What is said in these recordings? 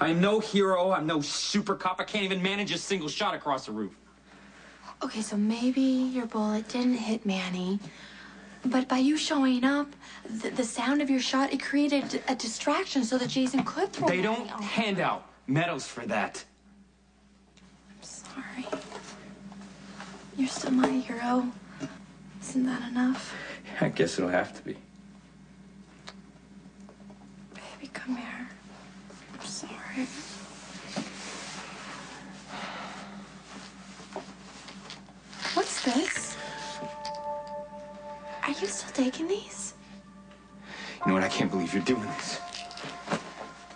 I'm no hero. I'm no super cop. I can't even manage a single shot across the roof. Okay, so maybe your bullet didn't hit Manny, but by you showing up, the sound of your shot, it created a distraction so that Jason could throw They Manny don't off. hand out medals for that. I'm sorry. You're still my hero. Isn't that enough? I guess it'll have to be. Baby, come here. I'm sorry. What's this? Are you still taking these? You know what? I can't believe you're doing this.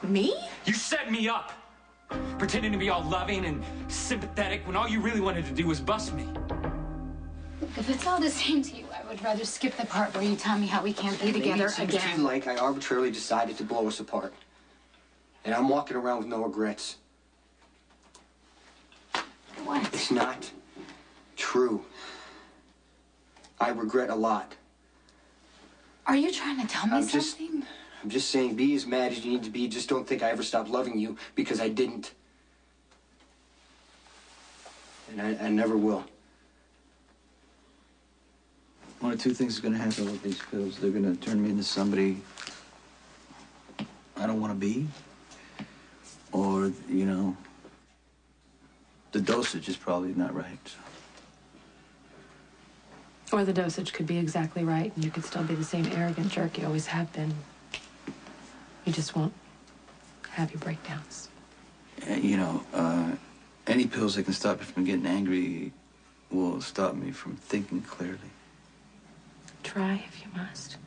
Me? You set me up. Pretending to be all loving and sympathetic when all you really wanted to do was bust me. If it's all the same to you, I would rather skip the part where you tell me how we can't be together It seems to again. you like I arbitrarily decided to blow us apart. And I'm walking around with no regrets. What? It's not true. I regret a lot. Are you trying to tell me something? I'm just saying, be as mad as you need to be. Just don't think I ever stopped loving you, because I didn't. And I never will. One of two things is going to happen with these pills. They're going to turn me into somebody I don't want to be. Or, you know, the dosage is probably not right. Or the dosage could be exactly right, and you could still be the same arrogant jerk you always have been. You just won't have your breakdowns. You know, any pills that can stop you from getting angry will stop me from thinking clearly. Try if you must.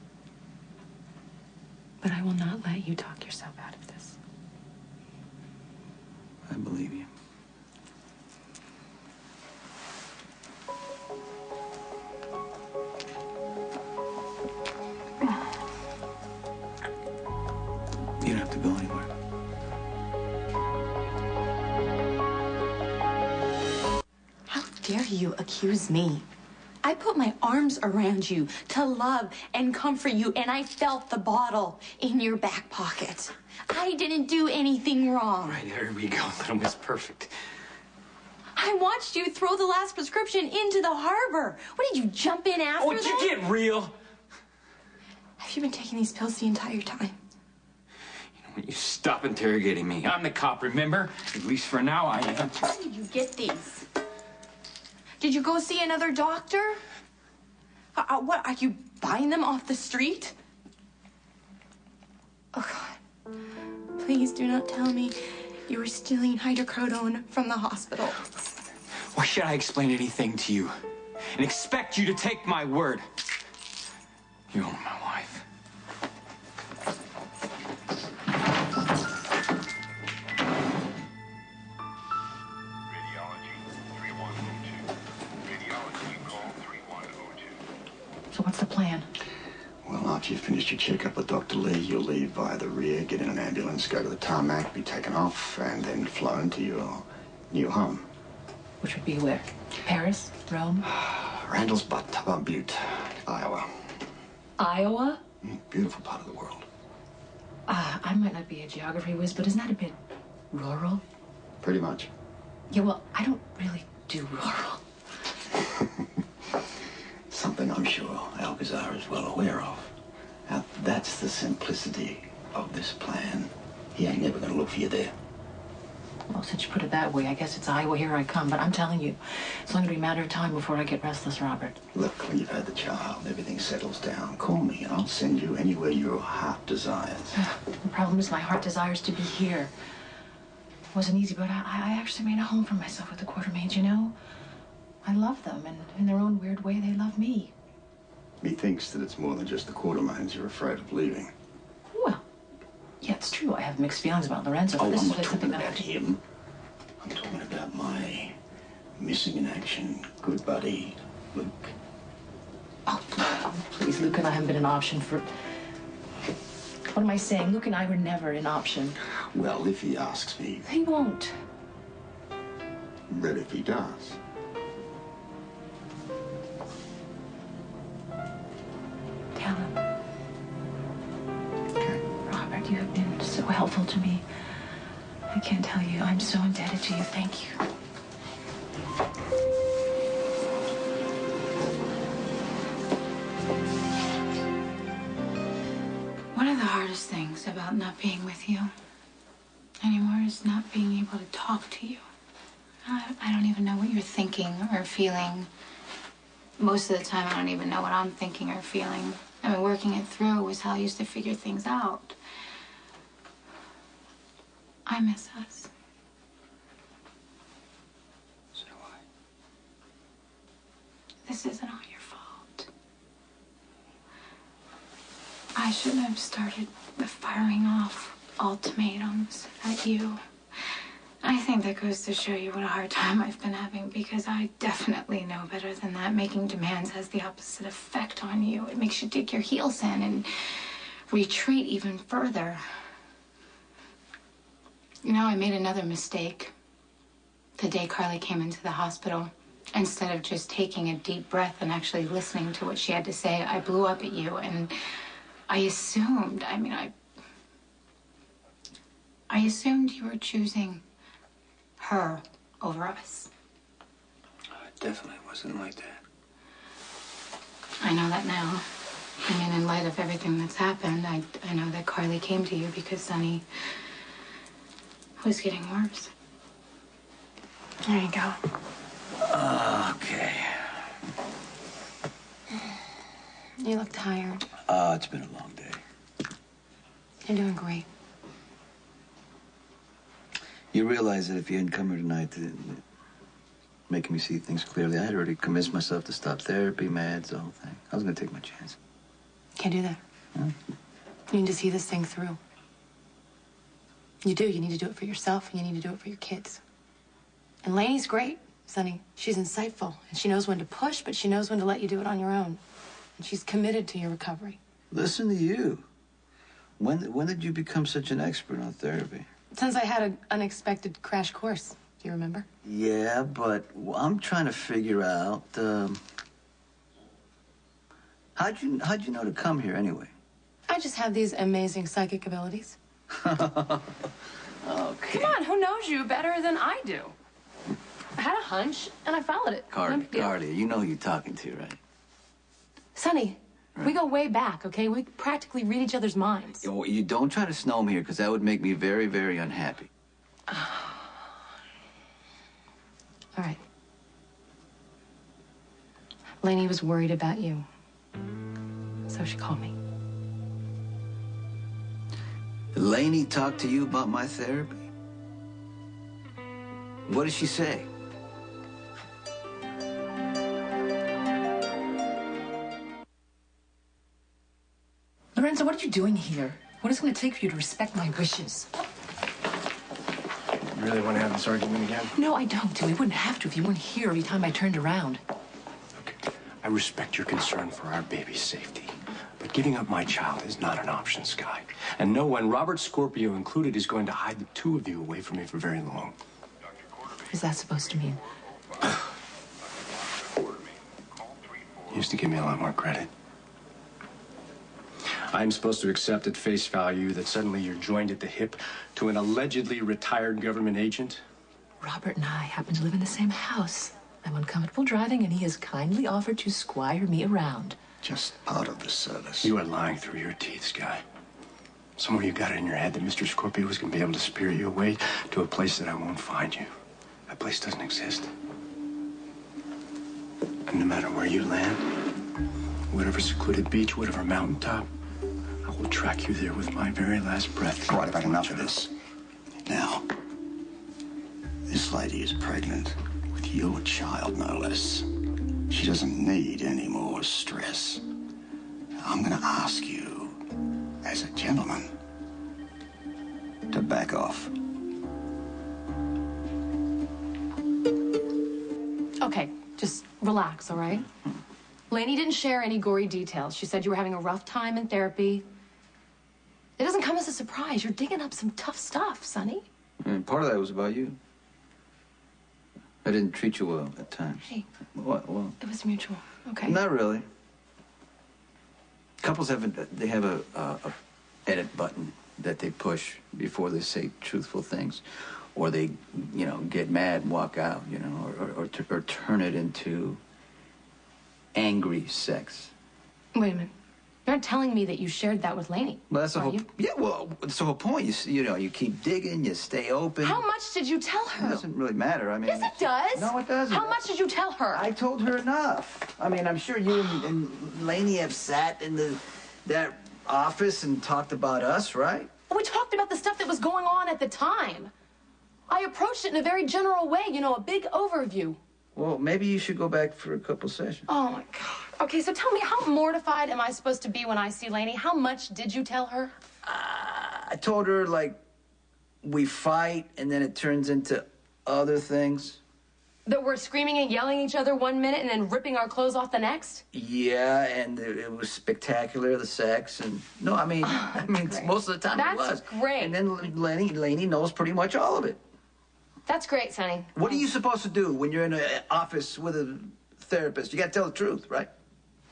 But I will not let you talk yourself out of this. I believe you. You don't have to go anywhere. How dare you accuse me? I put my arms around you to love and comfort you, and I felt the bottle in your back pocket. I didn't do anything wrong. Right, there we go. Little Miss Perfect. I watched you throw the last prescription into the harbor. What, did you jump in after Oh, would you that? get real? Have you been taking these pills the entire time? You stop interrogating me. I'm the cop, remember? At least for now, I am. Where did you get these? Did you go see another doctor? What, are you buying them off the street? Oh, God. Please do not tell me you were stealing hydrocodone from the hospital. Why should I explain anything to you and expect you to take my word? You're my wife. So what's the plan? Well, after you've finished your checkup with Dr. Lee, you'll leave via the rear, get in an ambulance, go to the tarmac, be taken off, and then flown to your new home. Which would be where? Paris? Rome? Randall's Butte, Butte, Iowa. Iowa? Beautiful part of the world. I might not be a geography whiz, but isn't that a bit rural? Pretty much. Yeah, well, I don't really do rural. Something I'm sure Alcazar is well aware of. Now, that's the simplicity of this plan. He ain't never gonna look for you there. Well, since you put it that way, I guess it's Iowa, here I come. But I'm telling you, it's only gonna be a matter of time before I get restless, Robert. Look, when you've had the child, everything settles down. Call me and I'll send you anywhere your heart desires. The problem is my heart desires to be here. It wasn't easy, but I actually made a home for myself with the Quartermaines, you know? I love them, and in their own weird way, they love me. Methinks that it's more than just the Quartermaines you're afraid of leaving. Well, yeah, it's true. I have mixed feelings about Lorenzo, but Oh, this I'm is not like something talking that I about have to... him. I'm talking about my missing in action good buddy, Luke. Oh, please, Luke and I haven't been an option for... What am I saying? Luke and I were never an option. Well, if he asks me, He won't. but if he does. Tell him. Okay. Robert, you have been so helpful to me. I can't tell you. I'm so indebted to you. Thank you. One of the hardest things about not being with you anymore is not being able to talk to you. I don't even know what you're thinking or feeling. Most of the time, I don't even know what I'm thinking or feeling. I mean, working it through was how I used to figure things out. I miss us. So do I. This isn't all your fault. I shouldn't have started with firing off ultimatums at you. I think that goes to show you what a hard time I've been having, because I definitely know better than that. Making demands has the opposite effect on you. It makes you dig your heels in and retreat even further. You know, I made another mistake the day Carly came into the hospital. Instead of just taking a deep breath and actually listening to what she had to say, I blew up at you, and I assumed, I assumed you were choosing her over us. It definitely wasn't like that. I know that now. I mean, in light of everything that's happened, I know that Carly came to you because Sonny was getting worse. There you go. Okay. You look tired. It's been a long day. You're doing great. You realize that if you hadn't come here tonight, making me see things clearly, I had already convinced myself to stop therapy, meds, the whole thing. I was going to take my chance. Can't do that. Huh? You need to see this thing through. You do. You need to do it for yourself, and you need to do it for your kids. And Lainey's great, Sonny. She's insightful, and she knows when to push, but she knows when to let you do it on your own. And she's committed to your recovery. Listen to you. When did you become such an expert on therapy? Since I had an unexpected crash course. Do you remember? Yeah, but I'm trying to figure out, how'd you know to come here anyway? I just have these amazing psychic abilities. Okay. Come on, who knows you better than I do? I had a hunch, and I followed it. No big deal. Carly, you know who you're talking to, right? Sonny, we go way back, okay? We practically read each other's minds. You don't try to snow me here, because that would make me very, very unhappy. All right. Lainey was worried about you. So she called me. Lainey talked to you about my therapy? What did she say? Lorenzo, what are you doing here? What is it going to take for you to respect my wishes? You really want to have this argument again? No, I don't. We wouldn't have to if you weren't here every time I turned around. Okay. I respect your concern for our baby's safety. But giving up my child is not an option, Sky. And no one, Robert Scorpio included, is going to hide the two of you away from me for very long. What is that supposed to mean? You used to give me a lot more credit. I'm supposed to accept at face value that suddenly you're joined at the hip to an allegedly retired government agent? Robert and I happen to live in the same house. I'm uncomfortable driving, and he has kindly offered to squire me around. Just part of the service. You are lying through your teeth, Sky. Somewhere you got it in your head that Mr. Scorpio was going to be able to spirit you away to a place that I won't find you. That place doesn't exist. And no matter where you land, whatever secluded beach, whatever mountaintop, I will track you there with my very last breath. All right, I've had enough of this. Now, this lady is pregnant with your child, no less. She doesn't need any more stress. I'm gonna ask you, as a gentleman, to back off. Okay, just relax, all right? Lainey didn't share any gory details. She said you were having a rough time in therapy. It doesn't come as a surprise. You're digging up some tough stuff, Sonny. And part of that was about you. I didn't treat you well at times. Hey. What? Well, It was mutual. Okay. not really. Couples have a edit button. that they push before they say truthful things, or they, you know, get mad and walk out, you know, or turn it into angry sex. Wait a minute. You're not telling me that you shared that with Lainey. Well, that's the whole. You? Yeah, well, that's the whole point. You know, you keep digging, you stay open. How much did you tell her? It doesn't really matter. I mean, yes, it does. No, it doesn't. How much did you tell her? I told her enough. I mean, I'm sure you and Lainey have sat in that office and talked about us, right? We talked about the stuff that was going on at the time. I approached it in a very general way, you know, a big overview. Well, maybe you should go back for a couple sessions. Oh, my God. Okay, so tell me, how mortified am I supposed to be when I see Lainey? How much did you tell her? I told her, like, we fight, and then it turns into other things. That we're screaming and yelling at each other one minute and then ripping our clothes off the next? Yeah, and it was spectacular, the sex, and... No, I mean, most of the time it was. That's great. And then Lainey knows pretty much all of it. That's great, Sonny. What are you supposed to do when you're in an office with a therapist? You gotta tell the truth, right?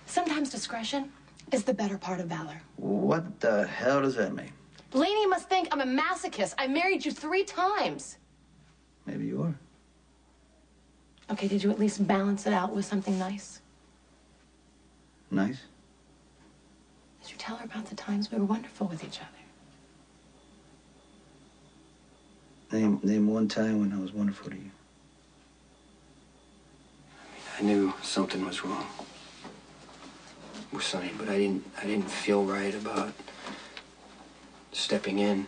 Sometimes discretion is the better part of valor. What the hell does that mean? Lainey must think I'm a masochist. I married you 3 times. Maybe you are. Okay, did you at least balance it out with something nice? Nice? Did you tell her about the times we were wonderful with each other? Name one time when I was wonderful to you. I knew something was wrong with Sonny, but I didn't feel right about stepping in.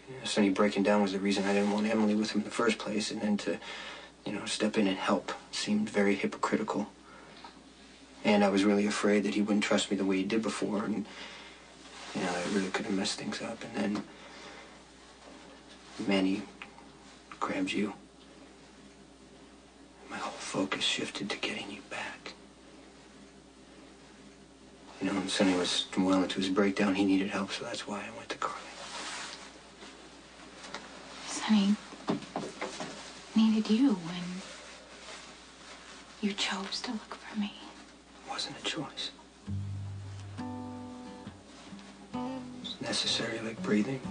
You know, Sonny breaking down was the reason I didn't want Emily with him in the first place, and then to, you know, step in and help seemed very hypocritical. And I was really afraid that he wouldn't trust me the way he did before, and, you know, I really could have messed things up. And then Manny grabbed you. My whole focus shifted to getting you back. You know, and Sonny was well into his breakdown. He needed help, so that's why I went to Carly. Sonny needed you when you chose to look for me. It wasn't a choice. It was necessary, like breathing.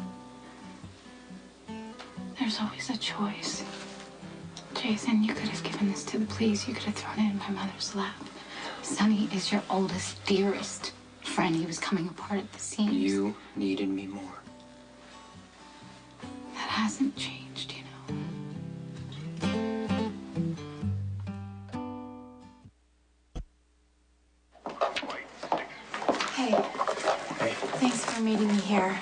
There's always a choice. Jason, you could have given this to the police. You could have thrown it in my mother's lap. Sonny is your oldest, dearest friend. He was coming apart at the seams. You needed me more. That hasn't changed, you know. Hey, Hey. thanks for meeting me here.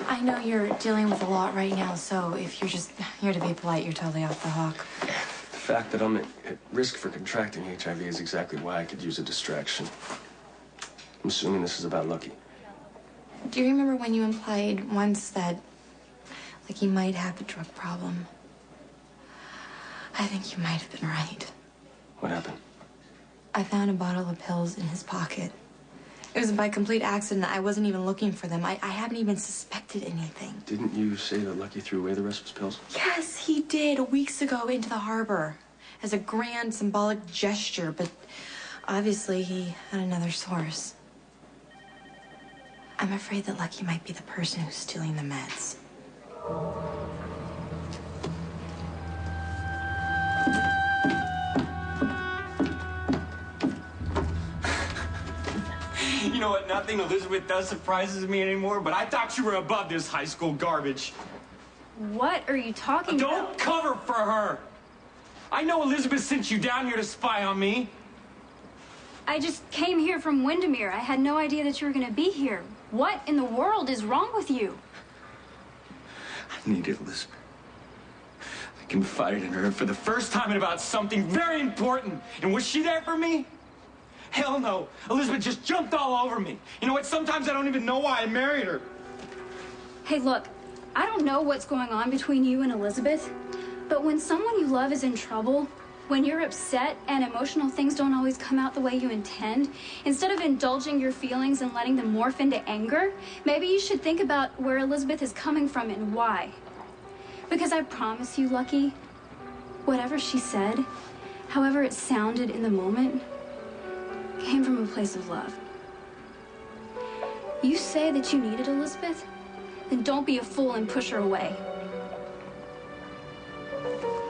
I know you're dealing with a lot right now, so if you're just here to be polite, you're totally off the hook. The fact that I'm at risk for contracting HIV is exactly why I could use a distraction. I'm assuming this is about Lucky. Do you remember when you implied once that, like, he might have a drug problem? I think you might have been right. What happened? I found a bottle of pills in his pocket. It was by complete accident. I wasn't even looking for them. I haven't even suspected anything. Didn't you say that Lucky threw away the rest of his pills? Yes, he did, weeks ago into the harbor as a grand symbolic gesture, but obviously he had another source. I'm afraid that Lucky might be the person who's stealing the meds. You know what? Nothing Elizabeth does surprises me anymore, but I thought you were above this high school garbage. What are you talking about? Don't cover for her! I know Elizabeth sent you down here to spy on me. I just came here from Windermere. I had no idea that you were going to be here. What in the world is wrong with you? I needed Elizabeth. I confided in her for the first time in about something very important. And was she there for me? Hell no. Elizabeth just jumped all over me. You know what? Sometimes I don't even know why I married her. Hey, look, I don't know what's going on between you and Elizabeth, but when someone you love is in trouble, when you're upset and emotional things don't always come out the way you intend, instead of indulging your feelings and letting them morph into anger, maybe you should think about where Elizabeth is coming from and why. Because I promise you, Lucky, whatever she said, however it sounded in the moment, came from a place of love. You say that you needed Elizabeth, then don't be a fool and push her away.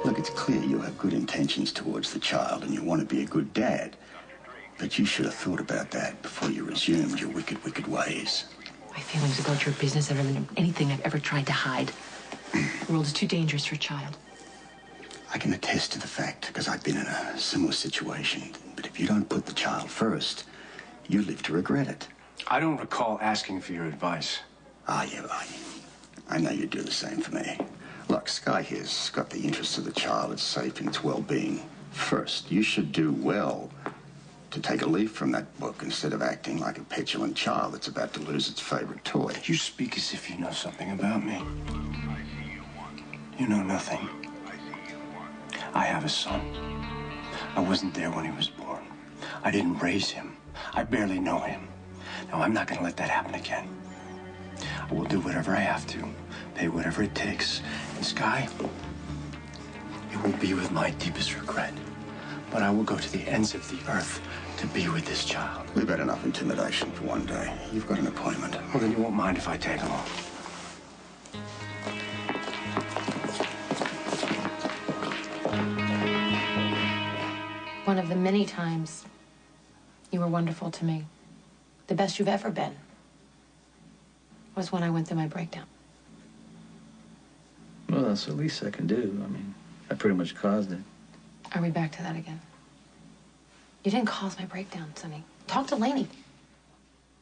Look, it's clear you have good intentions towards the child and you want to be a good dad. But you should have thought about that before you resumed your wicked, wicked ways. My feelings about your business are than anything I've ever tried to hide. The world is too dangerous for a child. I can attest to the fact, because I've been in a similar situation. But if you don't put the child first, you live to regret it. I don't recall asking for your advice. Yeah, I know you'd do the same for me. Look, Sky here's got the interests of the child, its safe and its well-being first. You should do well to take a leaf from that book instead of acting like a petulant child that's about to lose its favorite toy. You speak as if you know something about me. You know nothing. I have a son. I wasn't there when he was born. I didn't raise him. I barely know him. Now, I'm not going to let that happen again. I will do whatever I have to, pay whatever it takes. And Sky, it will be with my deepest regret. But I will go to the ends of the earth to be with this child. We've had enough intimidation for one day. You've got an appointment. Well, then you won't mind if I tag along. One of the many times you were wonderful to me, the best you've ever been, was when I went through my breakdown. Well, that's the least I can do. I mean, I pretty much caused it. Are we back to that again? You didn't cause my breakdown, Sonny. Talk to Lainey.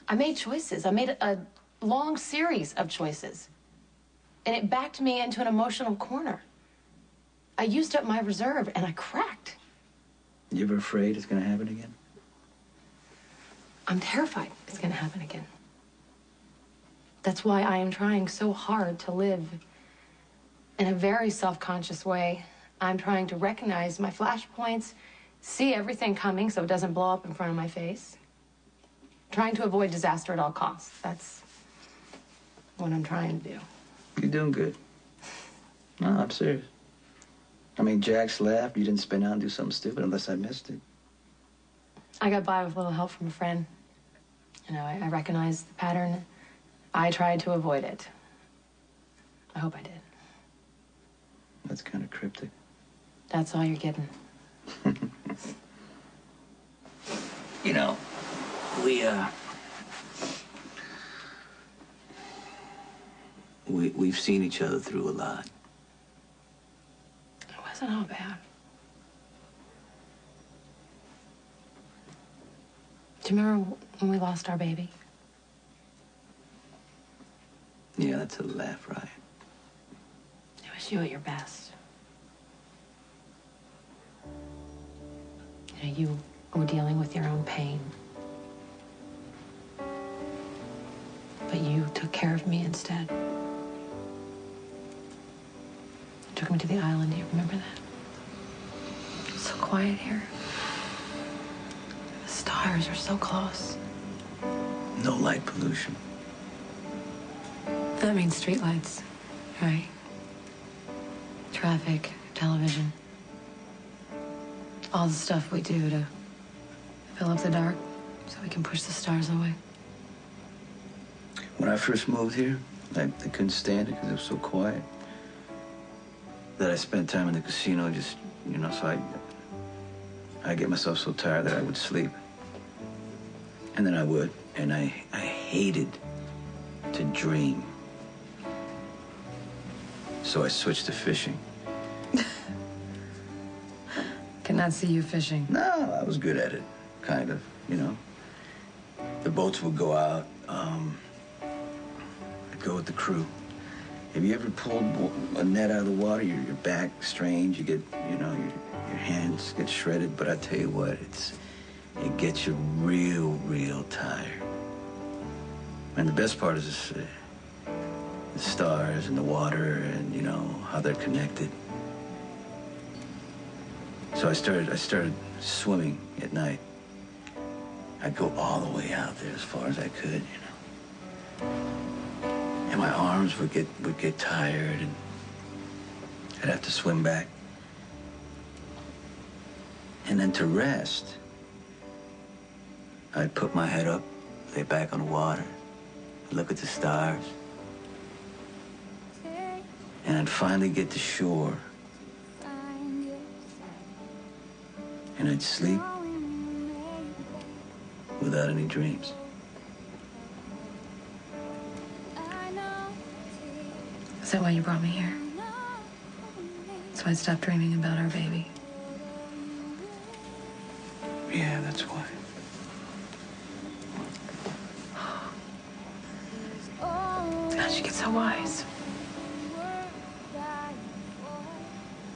I made choices. I made a long series of choices. And it backed me into an emotional corner. I used up my reserve and I cracked. You ever afraid it's gonna happen again? I'm terrified it's gonna happen again. That's why I am trying so hard to live in a very self-conscious way. I'm trying to recognize my flashpoints, see everything coming so it doesn't blow up in front of my face. Trying to avoid disaster at all costs. That's what I'm trying to do. You're doing good. No, I'm serious. I mean, Jax left. You didn't spin out and do something stupid unless I missed it. I got by with a little help from a friend. You know, I recognized the pattern. I tried to avoid it. I hope I did. That's kind of cryptic. That's all you're getting. You know, we've seen each other through a lot. It wasn't all bad. Do you remember when we lost our baby? Yeah, that's a laugh, right? It was you at your best. You know, you were dealing with your own pain. But you took care of me instead. You took me to the island. Do you remember that? It's so quiet here. The stars are so close. No light pollution. That means streetlights, right? Traffic, television. All the stuff we do to fill up the dark so we can push the stars away. When I first moved here, I couldn't stand it because it was so quiet. That I spent time in the casino just, you know, so I get myself so tired that I would sleep. And then I would, and I hated to dream. So I switched to fishing. Cannot see you fishing. No, I was good at it, kind of, you know. The boats would go out, I'd go with the crew. Have you ever pulled a net out of the water? Your back strains, you get, you know, your hands get shredded, but I tell you what, it gets you real tired. And the best part is the stars and the water and, you know, how they're connected. So I started swimming at night. I'd go all the way out there as far as I could, you know. And my arms would get tired and I'd have to swim back. And then to rest, I'd put my head up, lay back on the water, look at the stars. And I'd finally get to shore. And I'd sleep without any dreams. Is that why you brought me here? So I'd stop dreaming about our baby. Yeah, that's why. How'd you get so wise?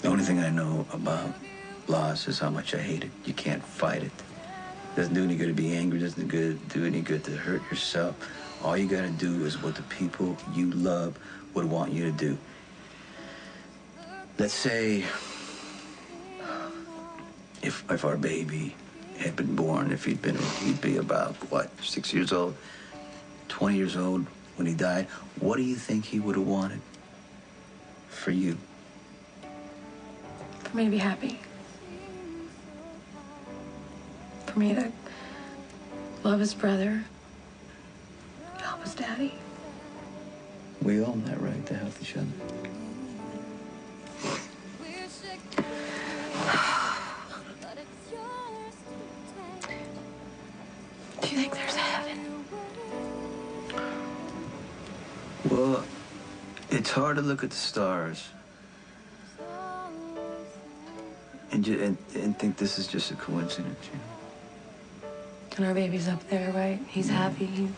The only thing I know about loss is how much I hate it. You can't fight it. Doesn't do any good to be angry. Doesn't do any good to hurt yourself. All you gotta do is what the people you love would want you to do. Let's say if our baby had been born, if he'd be about, what, 6 years old, 20 years old when he died, what do you think he would have wanted for you? For me to be happy. For me to love his brother, help his daddy. We own that right to help each other. Do you think there's a heaven? Well, it's hard to look at the stars and think this is just a coincidence, you know? And our baby's up there, right? He's happy.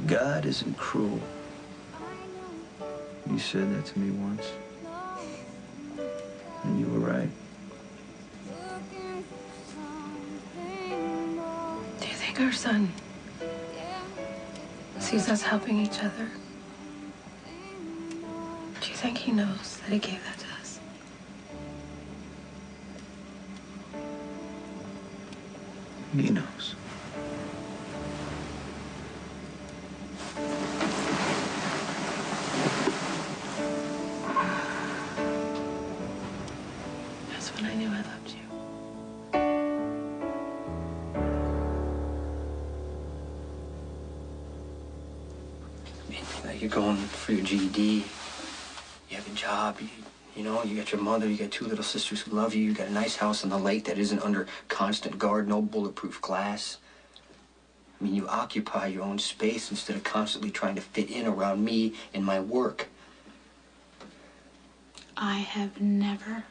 God isn't cruel. You said that to me once. And you were right. Do you think our son sees us helping each other? Do you think he knows that he gave that to us? He knows. That's when I knew I loved you. You're going for your GED. You have a job. You know, you got your mother. You got two little sisters who love you. You got a nice house on the lake that isn't under constant guard, no bulletproof glass. I mean, you occupy your own space instead of constantly trying to fit in around me and my work. I have never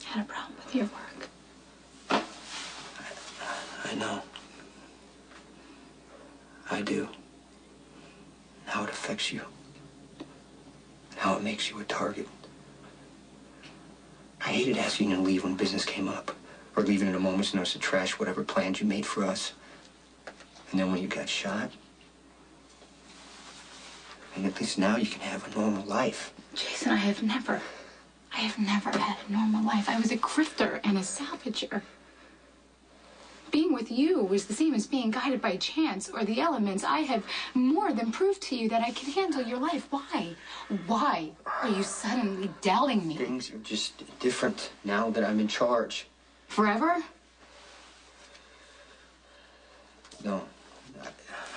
had a problem with your work. I know. I do. How it affects you. How it makes you a target. I hated asking you to leave when business came up, or leaving at a moment's notice to trash whatever plans you made for us. And then when you got shot, and at least now you can have a normal life. Jason, I have never had a normal life. I was a grifter and a salvager. Being with you was the same as being guided by chance or the elements. I have more than proved to you that I can handle your life. Why? Why are you suddenly doubting me? Things are just different now that I'm in charge. Forever? No.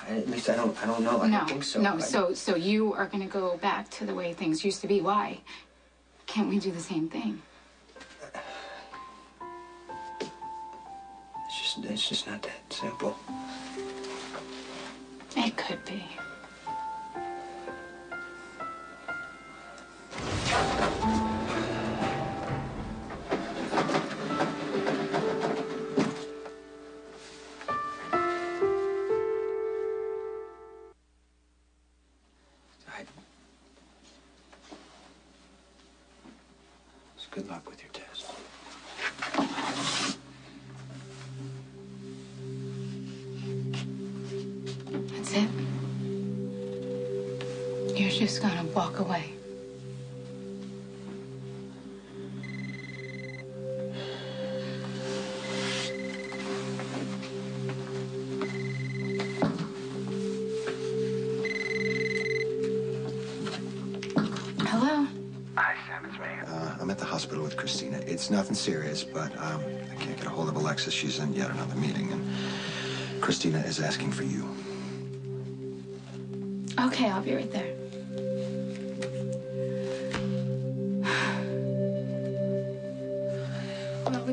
At least I don't know. I don't think so. No, so you are going to go back to the way things used to be. Why? Can't we do the same thing? It's just not that simple. It could be. Good luck with your test. That's it? You're just gonna walk away. Hello? Hi, Sam, it's me. I'm at the hospital with Christina. It's nothing serious, but I can't get a hold of Alexis. She's in yet another meeting, and Christina is asking for you. Okay, I'll be right there.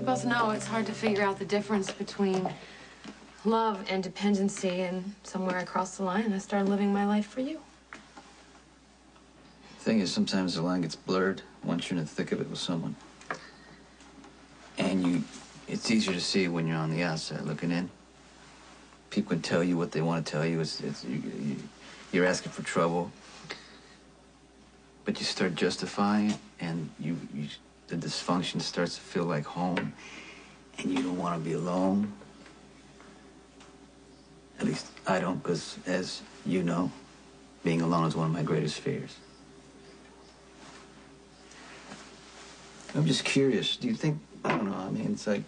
both know it's hard to figure out the difference between love and dependency, and somewhere I crossed the line and I started living my life for you. The thing is, sometimes the line gets blurred once you're in the thick of it with someone. And it's easier to see when you're on the outside looking in. People can tell you what they want to tell you. You're asking for trouble. But you start justifying it, and the dysfunction starts to feel like home, and you don't want to be alone. At least I don't, because as you know, being alone is one of my greatest fears. I'm just curious, do you think, I don't know, I mean, it's like,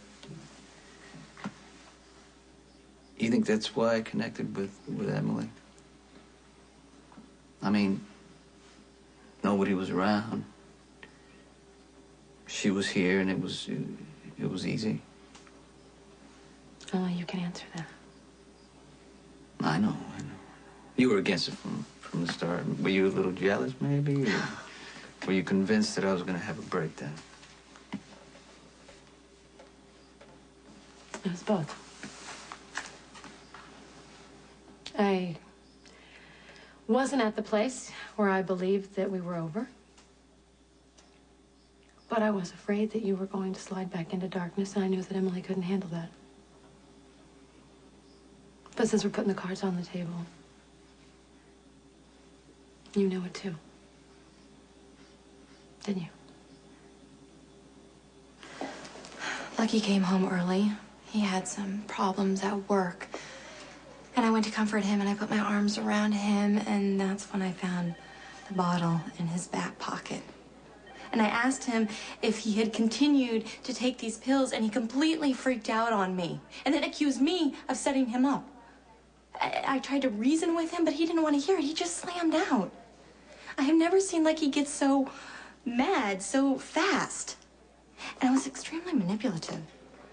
you think that's why I connected with Emily? I mean, nobody was around. She was here, and it was easy. Only you can answer that. I know. You were against it from the start. Were you a little jealous, maybe? Or were you convinced that I was going to have a breakdown? It was both. I wasn't at the place where I believed that we were over. But I was afraid that you were going to slide back into darkness, and I knew that Emily couldn't handle that. But since we're putting the cards on the table, you knew it too. Didn't you? Lucky came home early. He had some problems at work. And I went to comfort him, and I put my arms around him, and that's when I found the bottle in his back pocket. And I asked him if he had continued to take these pills, and he completely freaked out on me, and then accused me of setting him up. I tried to reason with him, but he didn't want to hear it. He just slammed out. I have never seen Lucky get so mad so fast. And I was extremely manipulative.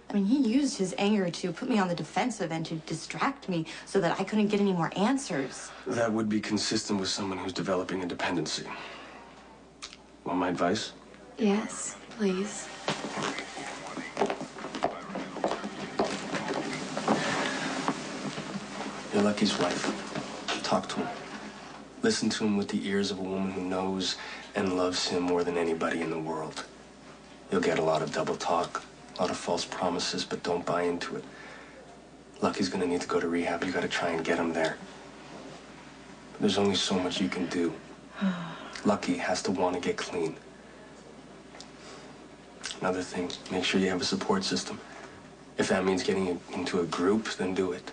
I mean, he used his anger to put me on the defensive and to distract me so that I couldn't get any more answers. That would be consistent with someone who's developing a dependency. Want my advice? Yes, please. You're Lucky's wife. Talk to him. Listen to him with the ears of a woman who knows and loves him more than anybody in the world. You'll get a lot of double talk, a lot of false promises, but don't buy into it. Lucky's gonna need to go to rehab. You gotta try and get him there. But there's only so much you can do. Lucky has to want to get clean. Another thing, make sure you have a support system. If that means getting into a group, then do it.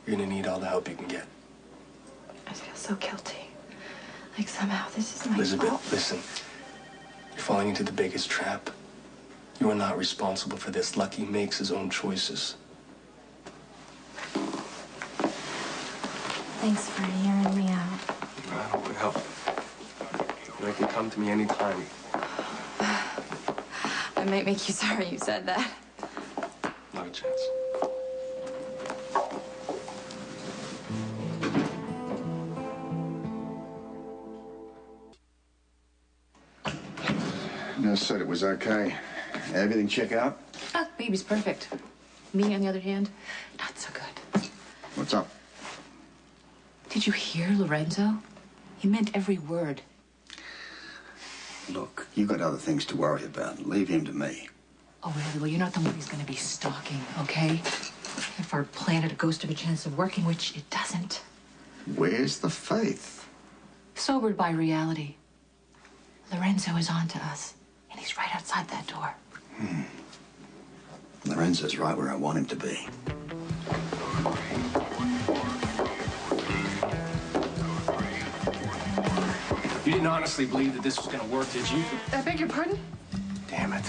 You're gonna need all the help you can get. I feel so guilty. Like somehow this is my Elizabeth, fault. listen. You're falling into the biggest trap. You are not responsible for this. Lucky makes his own choices. Thanks for hearing me out. I hope it helped. You can come to me anytime. I might make you sorry you said that. Not a chance. Nurse said it was okay. Everything check out? Oh, baby's perfect. Me, on the other hand, not so good. What's up? Did you hear Lorenzo? He meant every word. Look, you got other things to worry about. Leave him to me. Oh, really? Well, you're not the one he's going to be stalking, okay? If our plan had a ghost of a chance of working, which it doesn't. Where's the faith? Sobered by reality. Lorenzo is on to us, and he's right outside that door. Lorenzo's right where I want him to be. You didn't honestly believe that this was gonna work, did you? I beg your pardon? Damn it.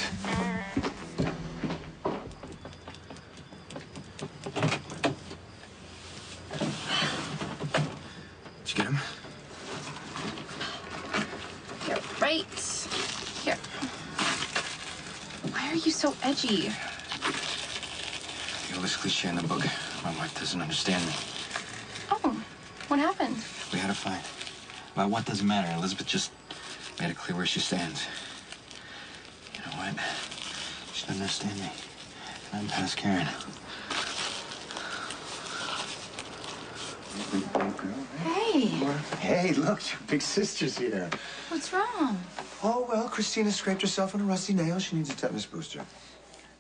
Did you get him? You're right. Here. Why are you so edgy? The oldest cliche in the book. My wife doesn't understand me. Oh, what happened? We had a fight. About what doesn't matter. Elizabeth just made it clear where she stands. You know what? She doesn't understand me. I'm past Karen. Hey, Hey, look, your big sister's here. what's wrong? Oh, well, Christina scraped herself on a rusty nail. She needs a tetanus booster.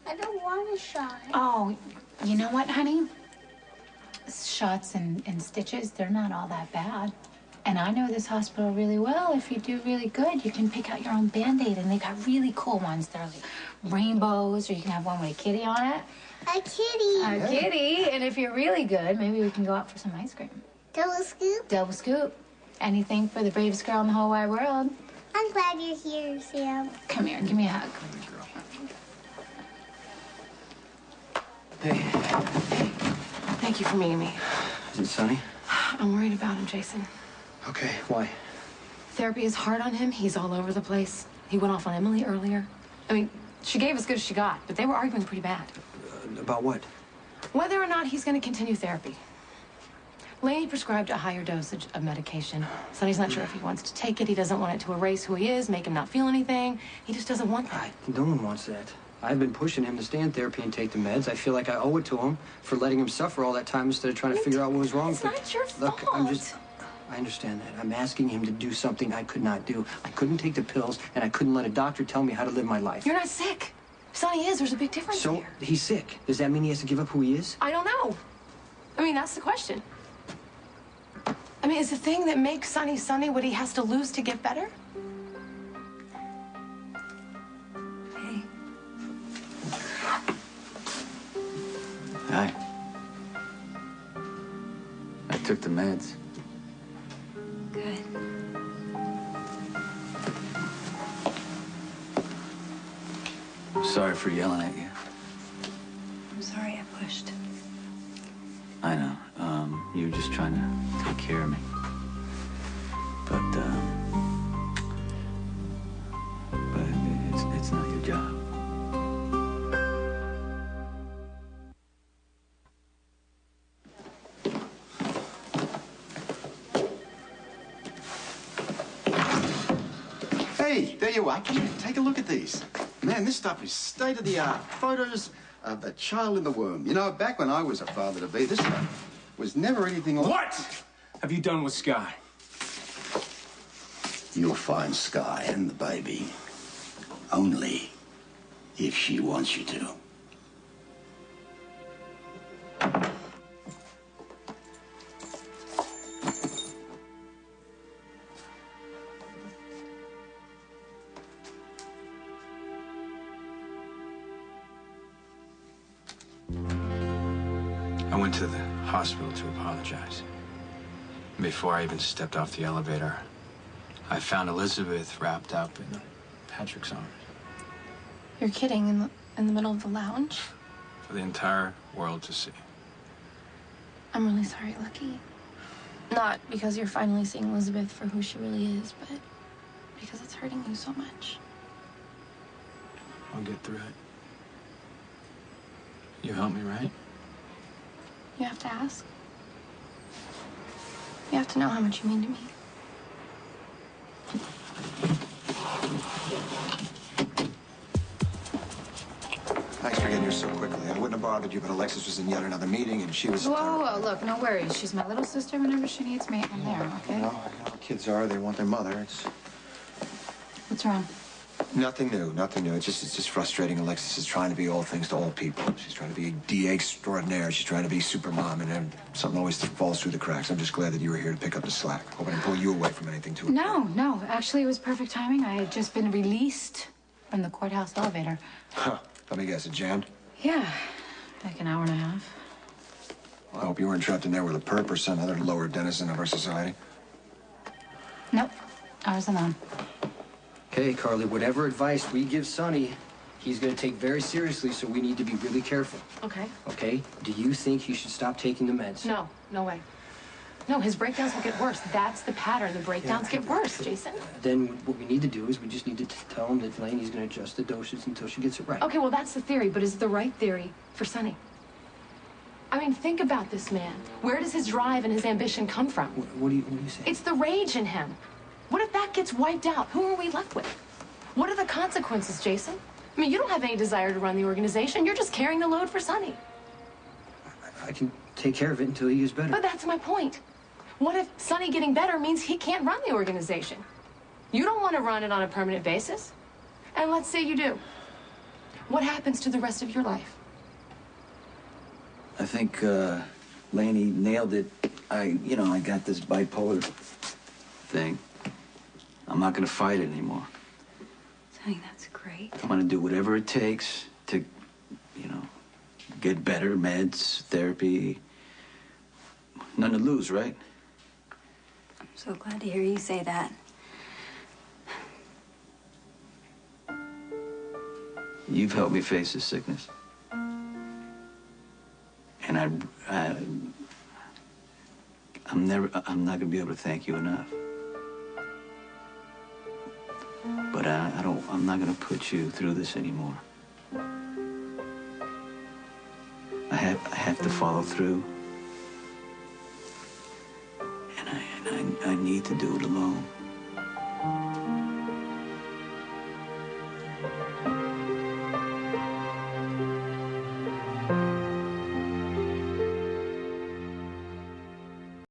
I don't want a shot. Oh, you know what, honey? Shots and stitches, they're not all that bad. And I know this hospital really well. If you do really good, you can pick out your own Band-Aid, and they got really cool ones. They're like rainbows, or you can have one with a kitty on it. A kitty. A kitty. And if you're really good, maybe we can go out for some ice cream. Double scoop. Double scoop. Anything for the bravest girl in the whole wide world. I'm glad you're here, Sam. Come here, give me a hug. Hey, Thank you for meeting me. is it Sonny? I'm worried about him, Jason. Okay, why? Therapy is hard on him. He's all over the place. He went off on Emily earlier. I mean, she gave as good as she got, but they were arguing pretty bad. About what? Whether or not he's going to continue therapy. Laney prescribed a higher dosage of medication. Sonny's not sure if he wants to take it. He doesn't want it to erase who he is, make him not feel anything. He just doesn't want that. No one wants that. I've been pushing him to stay in therapy and take the meds. I feel like I owe it to him for letting him suffer all that time instead of trying to figure out what was wrong. It's not your Look, fault. I understand that. I'm asking him to do something I could not do. I couldn't take the pills, and I couldn't let a doctor tell me how to live my life. You're not sick. Sonny is. There's a big difference So, here. he's sick. Does that mean he has to give up who he is? I don't know. I mean, that's the question. I mean, is the thing that makes Sonny Sonny what he has to lose to get better? Hey. Hi. I took the meds. Good. Sorry for yelling at you. I'm sorry I pushed. I know. You were just trying to take care of me. But it's not your job. Hey, there you are. Come here, take a look at these. Man, this stuff is state-of-the-art. Photos of the child in the womb. You know, back when I was a father-to-be, this stuff was never anything like... What have you done with Sky? You'll find Sky and the baby only if she wants you to. I went to the hospital to apologize. Before I even stepped off the elevator, I found Elizabeth wrapped up in Patrick's arms. You're kidding, in the middle of the lounge? For the entire world to see. I'm really sorry, Lucky. Not because you're finally seeing Elizabeth for who she really is, but because it's hurting you so much. I'll get through it. You help me, right? You have to ask. You have to know how much you mean to me. Thanks for getting here so quickly. I wouldn't have bothered you, but Alexis was in yet another meeting, and she was... Whoa, look, no worries. She's my little sister whenever she needs me. I'm there, okay? You know how kids are. They want their mother. It's What's wrong? nothing new, nothing new. It's just frustrating. Alexis is trying to be all things to all people. She's trying to be DA extraordinaire. She's trying to be super mom, and then something always falls through the cracks. I'm just glad that you were here to pick up the slack. Hope I didn't pull you away from anything too important. No. Actually, it was perfect timing. I had just been released from the courthouse elevator. Huh. Let me guess, it jammed? Yeah, like an hour and a half. Well, I hope you weren't trapped in there with a perp or some other lower denizen of our society. Nope, I was alone. Okay, Carly, whatever advice we give Sonny, he's going to take very seriously, so we need to be really careful. Okay. Okay? Do you think he should stop taking the meds? No, no way. No, his breakdowns will get worse. That's the pattern. The breakdowns get worse, Jason. Then what we need to do is we just need to tell him that Lainey's going to adjust the dosage until she gets it right. Okay, well, that's the theory, but is it the right theory for Sonny? I mean, think about this man. Where does his drive and his ambition come from? What do you say? It's the rage in him. What if that gets wiped out? Who are we left with? What are the consequences, Jason? I mean, you don't have any desire to run the organization. You're just carrying the load for Sonny. I can take care of it until he gets better. But that's my point. What if Sonny getting better means he can't run the organization? You don't want to run it on a permanent basis. And let's say you do. What happens to the rest of your life? I think Laney nailed it. I got this bipolar thing. I'm not gonna fight it anymore. Sonny, that's great. I'm gonna do whatever it takes to, get better, meds, therapy. None to lose, right? I'm so glad to hear you say that. You've helped me face this sickness. And I'm not gonna be able to thank you enough. But I'm not gonna put you through this anymore. I have to follow through. And I need to do it alone.